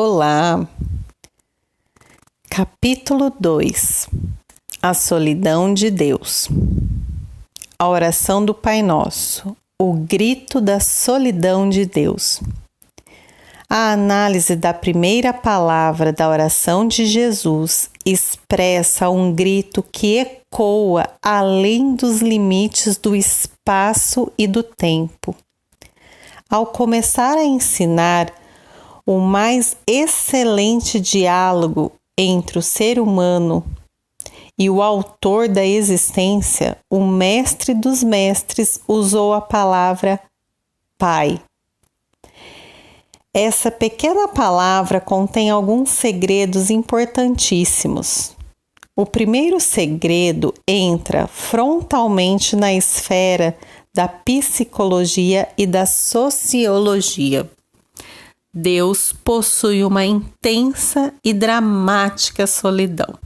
Olá! Capítulo 2 A solidão de Deus. A oração do Pai Nosso, o grito da solidão de Deus. A análise da primeira palavra da oração de Jesus expressa um grito que ecoa além dos limites do espaço e do tempo. Ao começar a ensinar o mais excelente diálogo entre o ser humano e o autor da existência, o mestre dos mestres usou a palavra Pai. Essa pequena palavra contém alguns segredos importantíssimos. O primeiro segredo entra frontalmente na esfera da psicologia e da sociologia. Deus possui uma intensa e dramática solidão.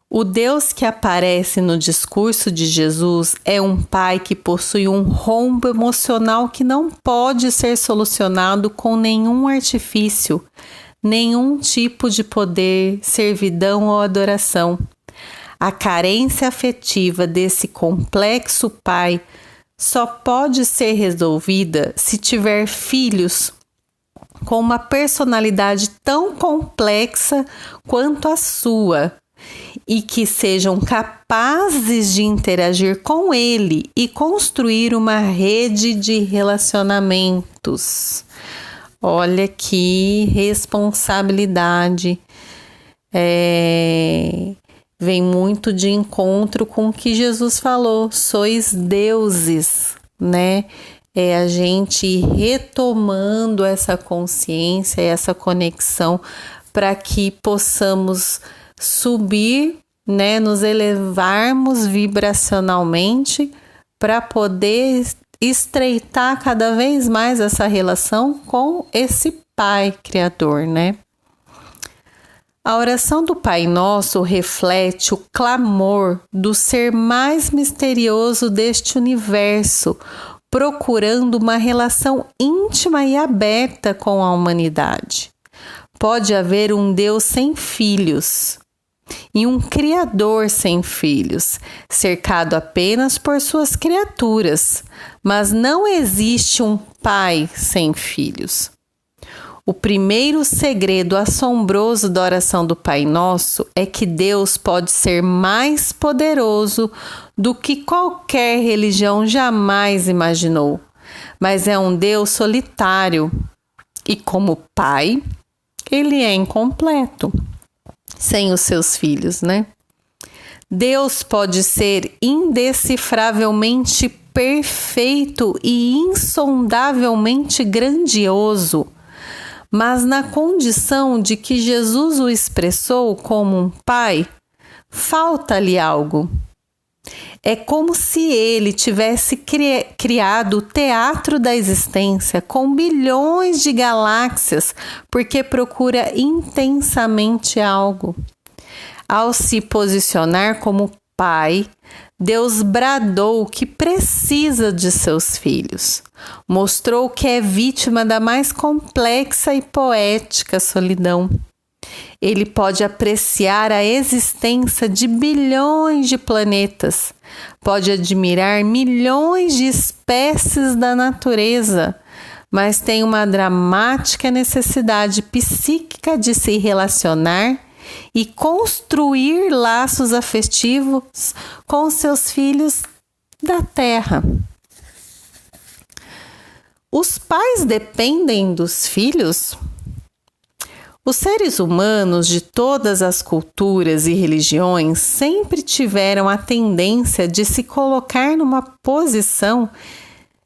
O Deus que aparece no discurso de Jesus é um pai que possui um rombo emocional que não pode ser solucionado com nenhum artifício, nenhum tipo de poder, servidão ou adoração. A carência afetiva desse complexo pai só pode ser resolvida se tiver filhos com uma personalidade tão complexa quanto a sua e que sejam capazes de interagir com ele e construir uma rede de relacionamentos. Olha que responsabilidade. Vem muito de encontro com o que Jesus falou, sois deuses, né? É a gente ir retomando essa consciência, essa conexão, para que possamos subir, né? Nos elevarmos vibracionalmente para poder estreitar cada vez mais essa relação com esse Pai Criador, né? A oração do Pai Nosso reflete o clamor do ser mais misterioso deste universo, procurando uma relação íntima e aberta com a humanidade. Pode haver um Deus sem filhos e um Criador sem filhos, cercado apenas por suas criaturas, mas não existe um Pai sem filhos. O primeiro segredo assombroso da oração do Pai Nosso é que Deus pode ser mais poderoso do que qualquer religião jamais imaginou, mas é um Deus solitário e, como Pai, ele é incompleto, sem os seus filhos, né? Deus pode ser indecifravelmente perfeito e insondavelmente grandioso, mas na condição de que Jesus o expressou como um pai, falta-lhe algo. É como se ele tivesse criado o teatro da existência com bilhões de galáxias, porque procura intensamente algo. Ao se posicionar como pai, Deus bradou que precisa de seus filhos. Mostrou que é vítima da mais complexa e poética solidão. Ele pode apreciar a existência de bilhões de planetas, pode admirar milhões de espécies da natureza, mas tem uma dramática necessidade psíquica de se relacionar e construir laços afetivos com seus filhos da Terra. Os pais dependem dos filhos? Os seres humanos de todas as culturas e religiões sempre tiveram a tendência de se colocar numa posição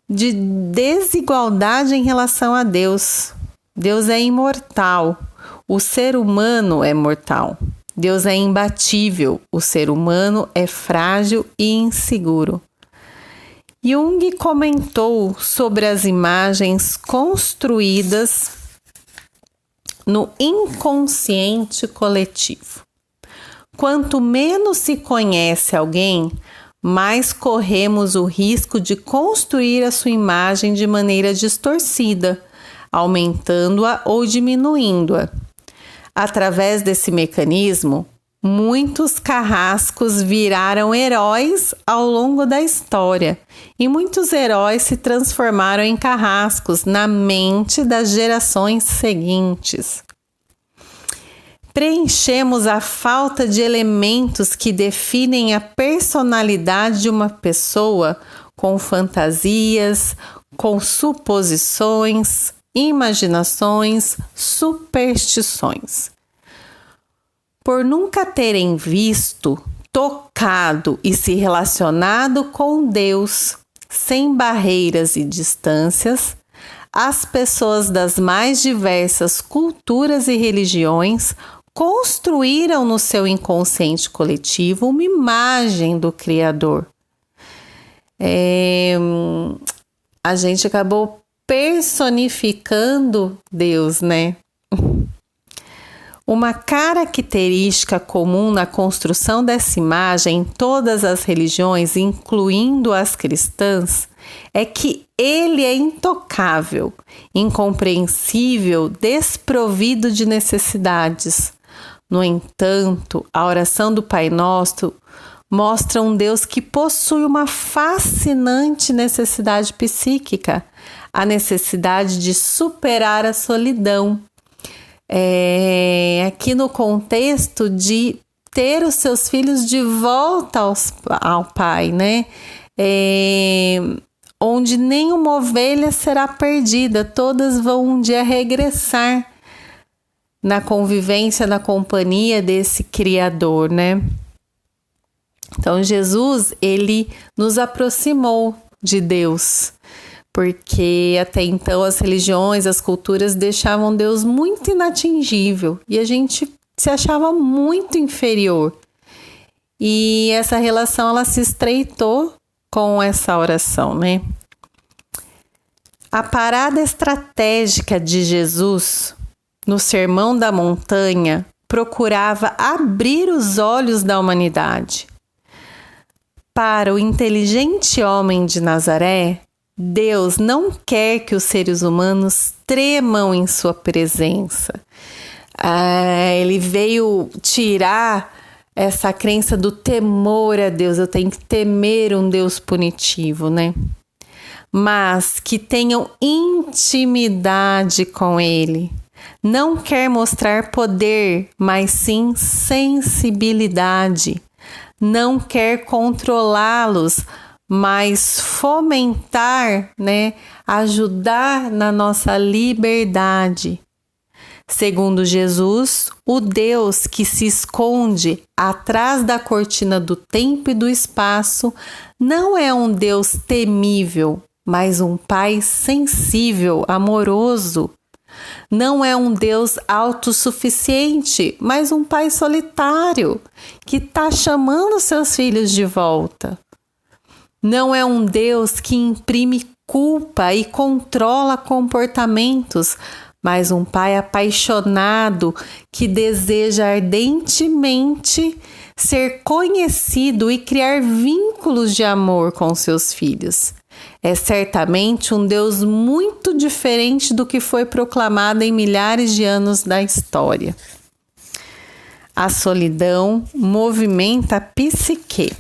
de desigualdade em relação a Deus. Deus é imortal, o ser humano é mortal. Deus é imbatível, o ser humano é frágil e inseguro. Jung comentou sobre as imagens construídas no inconsciente coletivo. Quanto menos se conhece alguém, mais corremos o risco de construir a sua imagem de maneira distorcida, aumentando-a ou diminuindo-a. Através desse mecanismo, muitos carrascos viraram heróis ao longo da história e muitos heróis se transformaram em carrascos na mente das gerações seguintes. Preenchemos a falta de elementos que definem a personalidade de uma pessoa com fantasias, com suposições, imaginações, superstições. Por nunca terem visto, tocado e se relacionado com Deus, sem barreiras e distâncias, as pessoas das mais diversas culturas e religiões construíram no seu inconsciente coletivo uma imagem do Criador. A gente acabou personificando Deus, né? Uma característica comum na construção dessa imagem em todas as religiões, incluindo as cristãs, é que ele é intocável, incompreensível, desprovido de necessidades. No entanto, a oração do Pai Nosso mostra um Deus que possui uma fascinante necessidade psíquica, a necessidade de superar a solidão. Aqui no contexto de ter os seus filhos de volta ao Pai, né? Onde nenhuma ovelha será perdida, todas vão um dia regressar na convivência, na companhia desse Criador, né? Então, Jesus, ele nos aproximou de Deus, porque até então as religiões, as culturas deixavam Deus muito inatingível e a gente se achava muito inferior. E essa relação, ela se estreitou com essa oração, né? A parada estratégica de Jesus no Sermão da Montanha procurava abrir os olhos da humanidade. Para o inteligente homem de Nazaré, Deus não quer que os seres humanos tremam em sua presença. Ele veio tirar essa crença do temor a Deus. Eu tenho que temer um Deus punitivo, né? Mas que tenham intimidade com Ele. Não quer mostrar poder, mas sim sensibilidade. Não quer controlá-los, mas fomentar, né? Ajudar na nossa liberdade. Segundo Jesus, o Deus que se esconde atrás da cortina do tempo e do espaço não é um Deus temível, mas um Pai sensível, amoroso. Não é um Deus autossuficiente, mas um Pai solitário que está chamando seus filhos de volta. Não é um Deus que imprime culpa e controla comportamentos, mas um Pai apaixonado que deseja ardentemente ser conhecido e criar vínculos de amor com seus filhos. É certamente um Deus muito diferente do que foi proclamado em milhares de anos da história. A solidão movimenta a psique.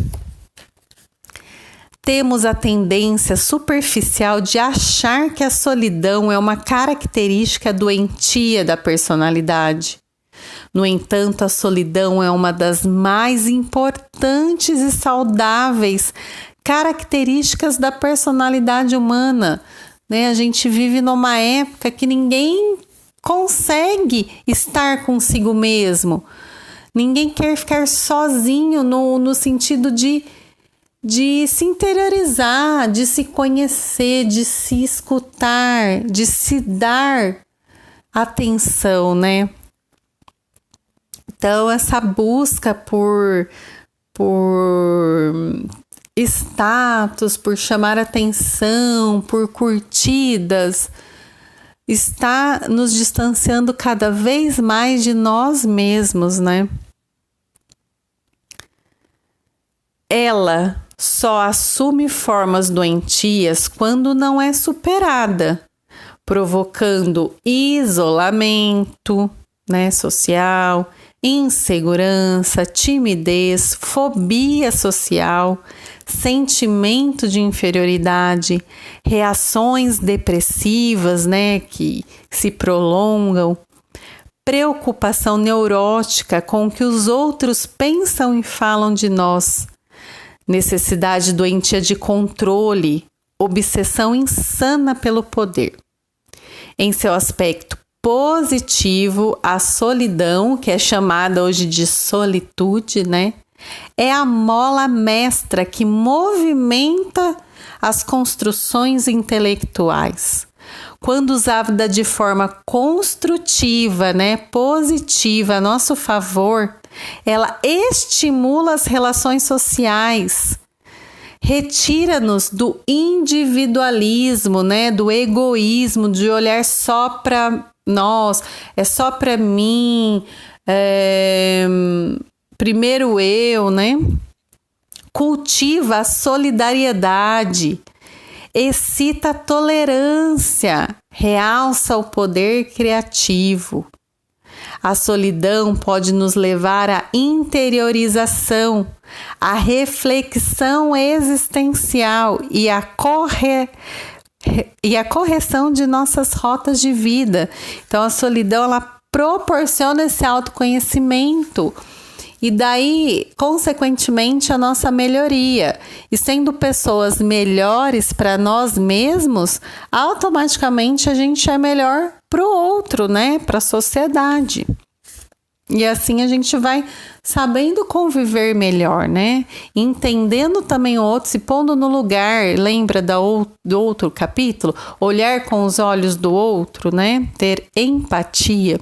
Temos a tendência superficial de achar que a solidão é uma característica doentia da personalidade. No entanto, a solidão é uma das mais importantes e saudáveis características da personalidade humana, né? A gente vive numa época que ninguém consegue estar consigo mesmo. Ninguém quer ficar sozinho no sentido de se interiorizar, de se conhecer, de se escutar, de se dar atenção, né? Então, essa busca por status, por chamar atenção, por curtidas, está nos distanciando cada vez mais de nós mesmos, né? Ela só assume formas doentias quando não é superada, provocando isolamento, né, social, insegurança, timidez, fobia social, sentimento de inferioridade, reações depressivas, né, que se prolongam, preocupação neurótica com o que os outros pensam e falam de nós, necessidade doentia de controle, obsessão insana pelo poder. Em seu aspecto positivo, a solidão, que é chamada hoje de solitude, né, é a mola mestra que movimenta as construções intelectuais. Quando usada de forma construtiva, né, positiva a nosso favor, ela estimula as relações sociais, retira-nos do individualismo, né, do egoísmo, de olhar só para nós, é só para mim, primeiro eu, né? Cultiva a solidariedade, excita a tolerância, realça o poder criativo. A solidão pode nos levar à interiorização, à reflexão existencial e à correção de nossas rotas de vida. Então, a solidão, ela proporciona esse autoconhecimento e daí, consequentemente, a nossa melhoria. E sendo pessoas melhores para nós mesmos, automaticamente a gente é melhor para o outro, né? Para a sociedade. E assim a gente vai sabendo conviver melhor, né? Entendendo também o outro, se pondo no lugar. Lembra do outro capítulo? Olhar com os olhos do outro, né? Ter empatia.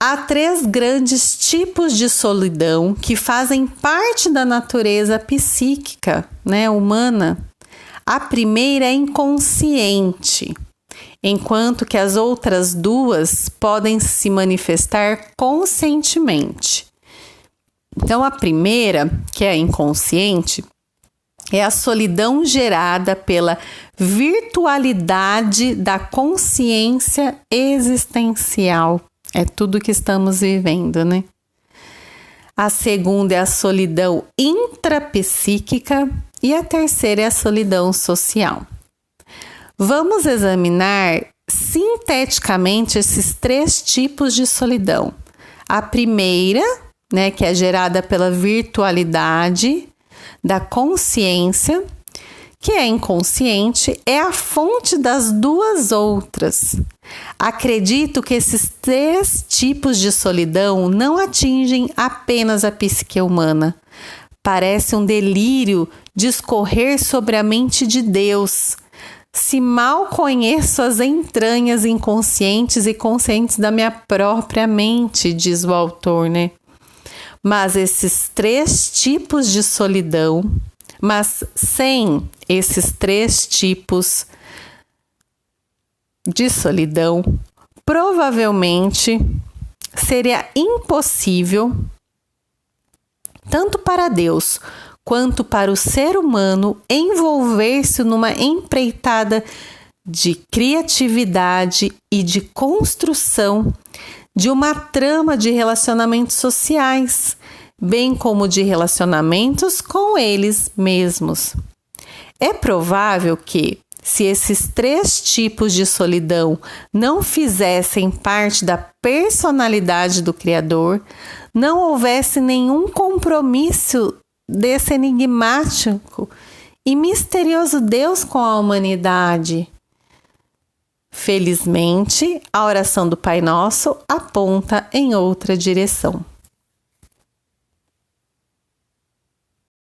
Há 3 grandes tipos de solidão que fazem parte da natureza psíquica, né, humana. A primeira é inconsciente, enquanto que as outras 2 podem se manifestar conscientemente. Então, a primeira, que é inconsciente, é a solidão gerada pela virtualidade da consciência existencial. É tudo que estamos vivendo, né? A segunda é a solidão intrapsíquica e a terceira é a solidão social. Vamos examinar sinteticamente esses 3 tipos de solidão. A primeira, né, que é gerada pela virtualidade da consciência, que é inconsciente, é a fonte das 2 outras. Acredito que esses 3 tipos de solidão não atingem apenas a psique humana. Parece um delírio discorrer sobre a mente de Deus. Se mal conheço as entranhas inconscientes e conscientes da minha própria mente, diz o autor, né? Mas esses 3 tipos de solidão, mas sem esses 3 tipos de solidão, provavelmente seria impossível, tanto para Deus quanto para o ser humano, envolver-se numa empreitada de criatividade e de construção de uma trama de relacionamentos sociais, bem como de relacionamentos com eles mesmos. É provável que, se esses 3 tipos de solidão não fizessem parte da personalidade do Criador, não houvesse nenhum compromisso desse enigmático e misterioso Deus com a humanidade. Felizmente, a oração do Pai Nosso aponta em outra direção.